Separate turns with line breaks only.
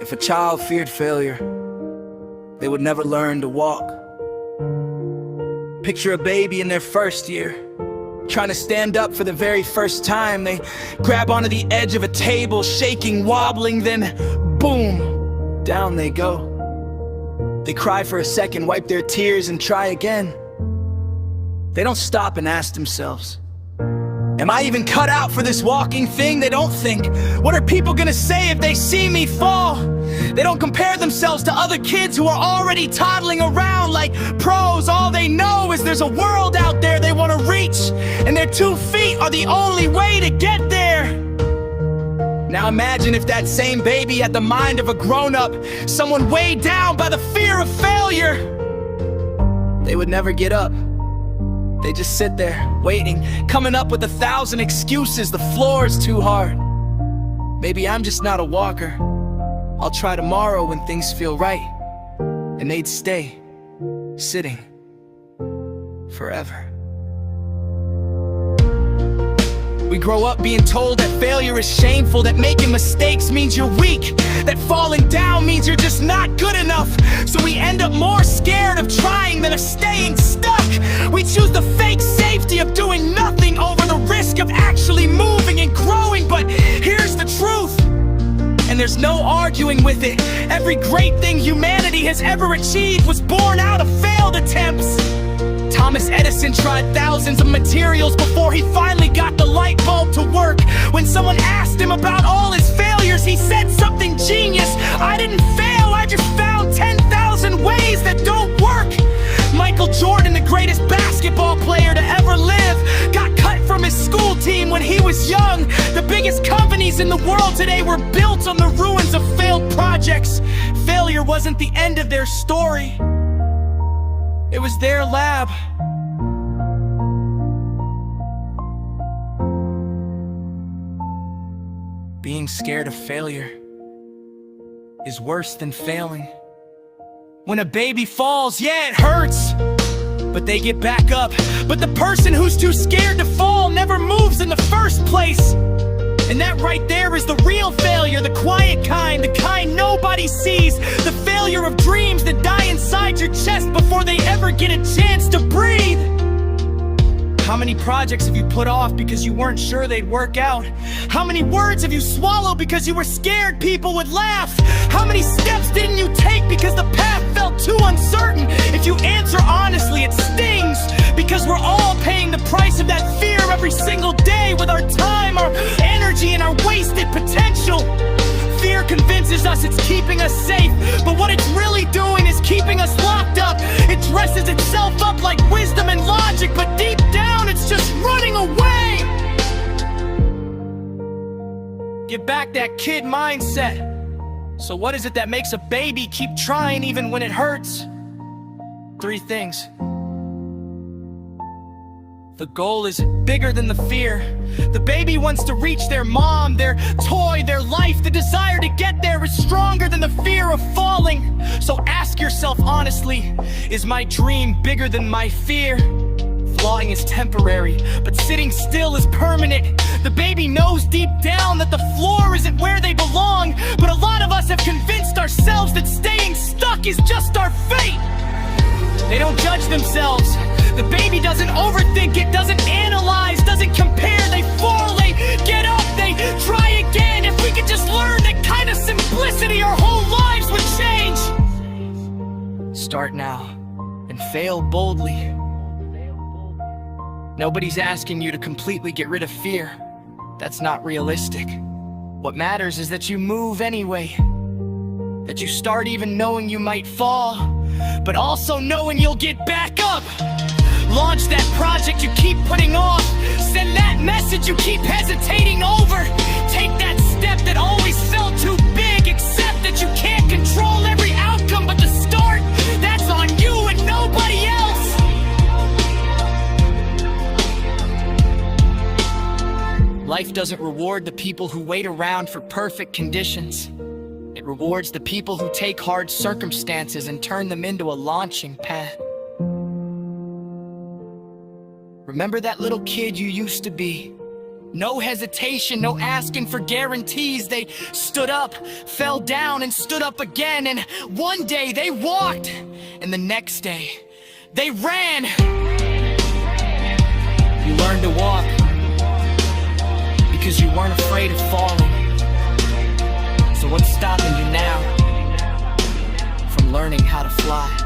If a child feared failure, they would never learn to walk. Picture a baby in their first year, trying to stand up for the very first time. They grab onto the edge of a table, shaking, wobbling, then boom, down they go. They cry for a second, wipe their tears, and try again. They don't stop and ask themselves, am I even cut out for this walking thing? They don't think, what are people gonna say if they see me fall? They don't compare themselves to other kids who are already toddling around like pros. All they know is there's a world out there they wanna reach, and their 2 feet are the only way to get there. Now imagine if that same baby had the mind of a grown-up, someone weighed down by the fear of failure. They would never get up. They just sit there, waiting, coming up with 1,000 excuses. The floor is too hard. Maybe I'm just not a walker. I'll try tomorrow when things feel right. And they'd stay, sitting, forever. We grow up being told that failure is shameful, that making mistakes means you're weak, that falling down means you're just not good enough. So we end up more scared of trying than of staying stuck. We choose the fake safety of doing nothing over the risk of actually moving and growing. But here's the truth, and there's no arguing with it. Every great thing humanity has ever achieved was born out of failed attempts. Thomas Edison tried thousands of materials before he finally got the light bulb to work. When someone asked him about all his failures, he said something genius: I didn't fail, I just found 10,000 ways that don't work. Michael Jordan, the greatest basketball player to ever live, got cut from his school team when he was young. The biggest companies in the world today were built on the ruins of failed projects. Failure wasn't the end of their story. It was their lab. Being scared of failure is worse than failing. When a baby falls, yeah, it hurts, but they get back up. But the person who's too scared to fall never moves in the first place. And that right there is the real failure, the quiet kind, the kind nobody sees, the failure of dreams that die inside your chest before they ever get a chance to breathe. How many projects have you put off because you weren't sure they'd work out? How many words have you swallowed because you were scared people would laugh? How many steps didn't you take because the path felt too uncertain? If you answer honestly, it stings, because we're all paying the price of that fear every single day with our time, our energy, and our wasted potential. Fear convinces us it's keeping us safe, but what it's really doing is keeping us locked up. It dresses itself up like wisdom and logic, but deep down it's just running away. Get back that kid mindset. So what is it that makes a baby keep trying even when it hurts? 3 things. The goal is bigger than the fear. The baby wants to reach their mom, their toy, their life. The desire to get there is stronger than the fear of falling. So ask yourself honestly, is my dream bigger than my fear? Flying is temporary, but sitting still is permanent. The baby knows deep down that the floor isn't where they belong, but a lot of us have convinced ourselves that staying stuck is just our fate. They don't judge themselves. The baby doesn't overthink it, doesn't analyze, doesn't compare. They fall, they get up, they try again. If we could just learn that kind of simplicity, our whole lives would change. Start now and fail boldly. Nobody's asking you to completely get rid of fear. That's not realistic. What matters is that you move anyway. That you start even knowing you might fall, but also knowing you'll get back up. Launch that project you keep putting off. Send that message you keep hesitating over. Take that step that always felt too big. Accept that you can't control every outcome, but the start, that's on you and nobody else. Life doesn't reward the people who wait around for perfect conditions. It rewards the people who take hard circumstances and turn them into a launching pad. Remember that little kid you used to be?
No hesitation, no asking for guarantees. They stood up, fell down, and stood up again. And one day they walked, and the next day they ran. You learned to walk because you weren't afraid of falling. So what's stopping you now from learning how to fly?